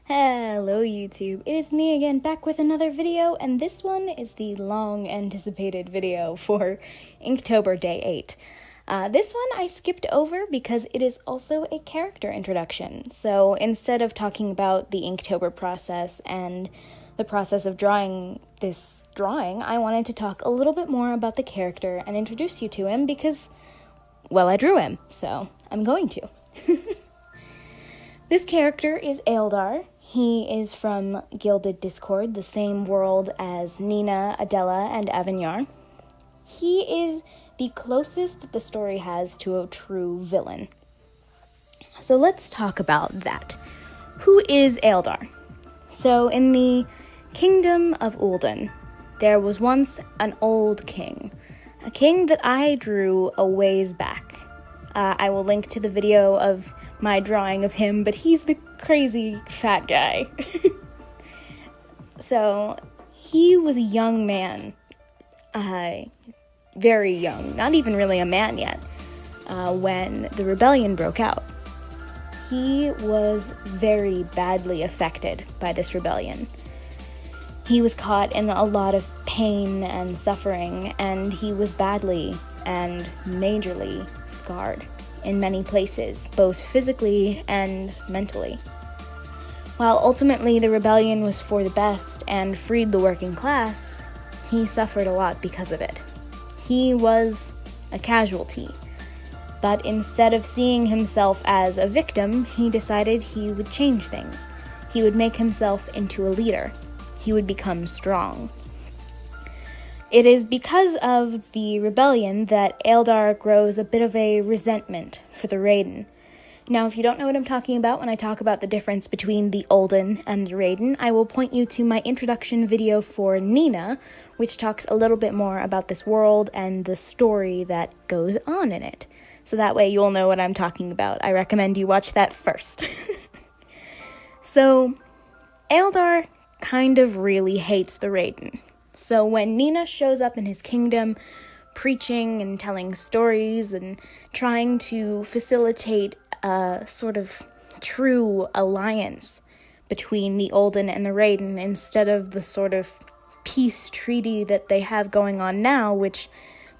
Hello YouTube, it is me again back with another video, and this one is the long anticipated video for Inktober Day 8. This one I skipped over because it is also a character introduction, so instead of talking about the Inktober process and the process of drawing this drawing, I wanted to talk a little bit more about the character and introduce you to him because, well, I drew him, so I'm going to. This character is Eildar. He is from Gilded Discord, the same world as Nina, Adela, and Avignar. He is the closest that the story has to a true villain. So let's talk about that. Who is Eildar? So in the Kingdom of Ulden, there was once an old king. A king that I drew a ways back. I will link to the video of my drawing of him, but he's the crazy fat guy. So, he was a young man, very young, not even really a man yet, when the rebellion broke out. He was very badly affected by this rebellion. He was caught in a lot of pain and suffering, and he was badly and majorly scarred in many places, both physically and mentally. While ultimately the rebellion was for the best and freed the working class, he suffered a lot because of it. He was a casualty, but instead of seeing himself as a victim, he decided he would change things. He would make himself into a leader. He would become strong. It is because of the rebellion that Eildar grows a bit of a resentment for the Raiden. Now, if you don't know what I'm talking about when I talk about the difference between the Ulden and the Raiden, I will point you to my introduction video for Nina, which talks a little bit more about this world and the story that goes on in it. So that way you'll know what I'm talking about. I recommend you watch that first. So, Eildar kind of really hates the Raiden. So when Nina shows up in his kingdom, preaching and telling stories and trying to facilitate a sort of true alliance between the Ulden and the Raiden instead of the sort of peace treaty that they have going on now, which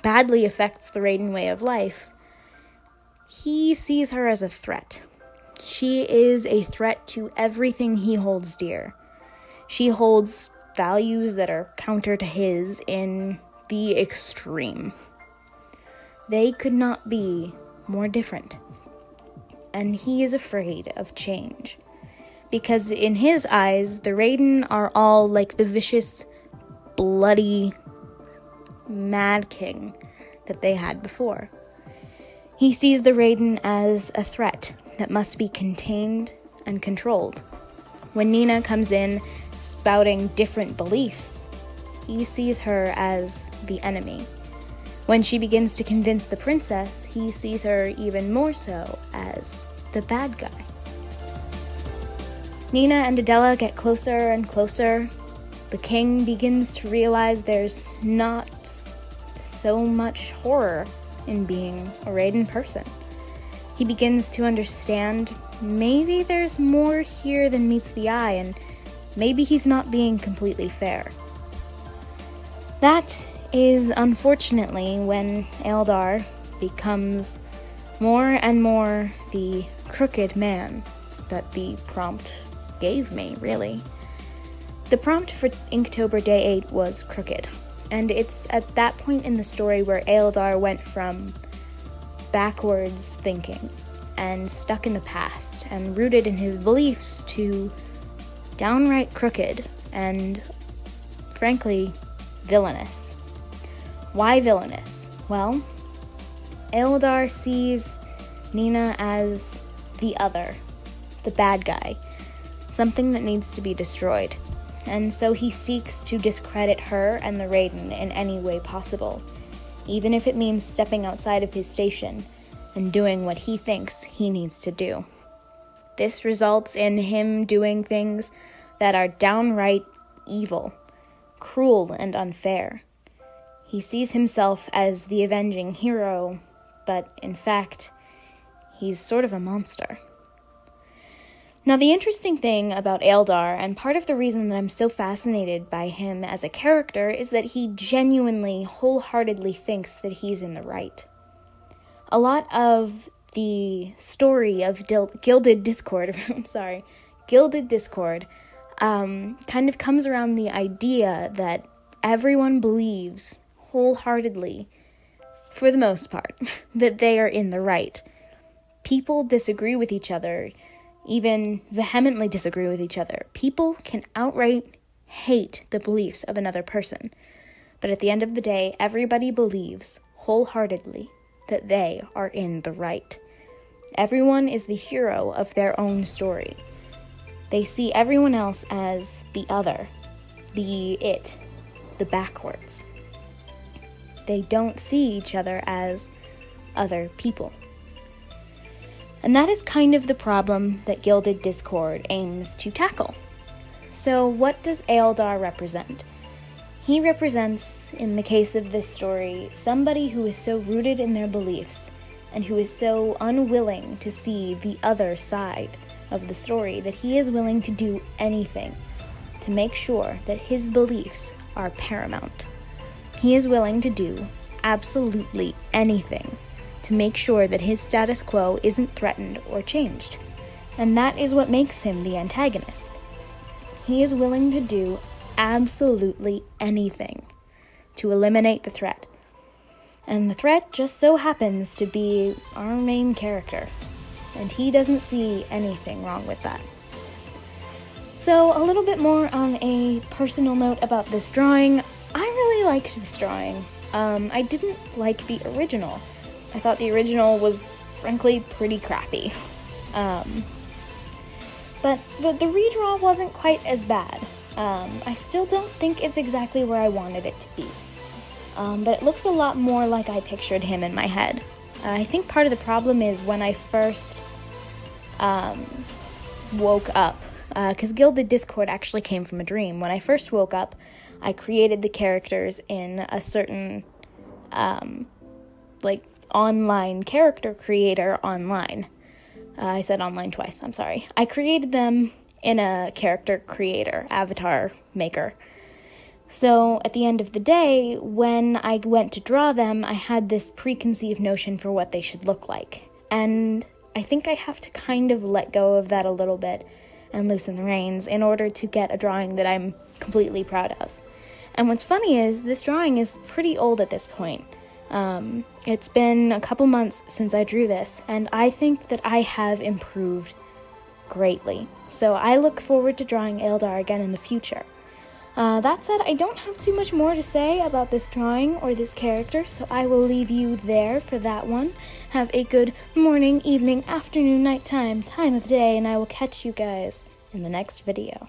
badly affects the Raiden way of life, he sees her as a threat. She is a threat to everything he holds dear. She holds values that are counter to his in the extreme. They could not be more different. And he is afraid of change. Because in his eyes, the Raiden are all like the vicious, bloody, mad king that they had before. He sees the Raiden as a threat that must be contained and controlled. When Nina comes in spouting different beliefs, he sees her as the enemy. When she begins to convince the princess, he sees her even more so as the bad guy. Nina and Adela get closer and closer. The king begins to realize there's not so much horror in being a Raiden person. He begins to understand maybe there's more here than meets the eye, and maybe he's not being completely fair. That is unfortunately when Eildar becomes more and more the crooked man that the prompt gave me, really. The prompt for Inktober Day 8 was crooked, and it's at that point in the story where Eildar went from backwards thinking and stuck in the past and rooted in his beliefs to downright crooked and, frankly, villainous. Why villainous? Well, Eildar sees Nina as the other, the bad guy, something that needs to be destroyed, and so he seeks to discredit her and the Raiden in any way possible, even if it means stepping outside of his station and doing what he thinks he needs to do. This results in him doing things that are downright evil, cruel, and unfair. He sees himself as the avenging hero, but in fact, he's sort of a monster. Now, the interesting thing about Eildar, and part of the reason that I'm so fascinated by him as a character, is that he genuinely, wholeheartedly thinks that he's in the right. A lot of the story of Gilded Discord, Gilded Discord, kind of comes around the idea that everyone believes wholeheartedly, for the most part, that they are in the right. People disagree with each other, even vehemently disagree with each other. People can outright hate the beliefs of another person. But at the end of the day, everybody believes wholeheartedly that they are in the right. Everyone is the hero of their own story. They see everyone else as the other, the backwards. They don't see each other as other people. And that is kind of the problem that Gilded Discord aims to tackle. So what does Eildar represent? He represents, in the case of this story, somebody who is so rooted in their beliefs and who is so unwilling to see the other side of the story that he is willing to do anything to make sure that his beliefs are paramount. He is willing to do absolutely anything to make sure that his status quo isn't threatened or changed. And that is what makes him the antagonist. He is willing to do absolutely anything to eliminate the threat. And the threat just so happens to be our main character. And he doesn't see anything wrong with that. So, a little bit more on a personal note about this drawing. I really liked this drawing. I didn't like the original. I thought the original was, frankly, pretty crappy. But the redraw wasn't quite as bad. I still don't think it's exactly where I wanted it to be. But it looks a lot more like I pictured him in my head. I think part of the problem is when I first woke up, because Gilded Discord actually came from a dream. When I first woke up, I created the characters in a certain, online character creator online. I said online twice, I'm sorry. I created them in a character creator, avatar maker. So at the end of the day, when I went to draw them, I had this preconceived notion for what they should look like. And I think I have to kind of let go of that a little bit and loosen the reins in order to get a drawing that I'm completely proud of. And what's funny is this drawing is pretty old at this point. It's been a couple months since I drew this, and I think that I have improved greatly. So I look forward to drawing Eildar again in the future. That said, I don't have too much more to say about this drawing or this character, so I will leave you there for that one. Have a good morning, evening, afternoon, nighttime, time of day, and I will catch you guys in the next video.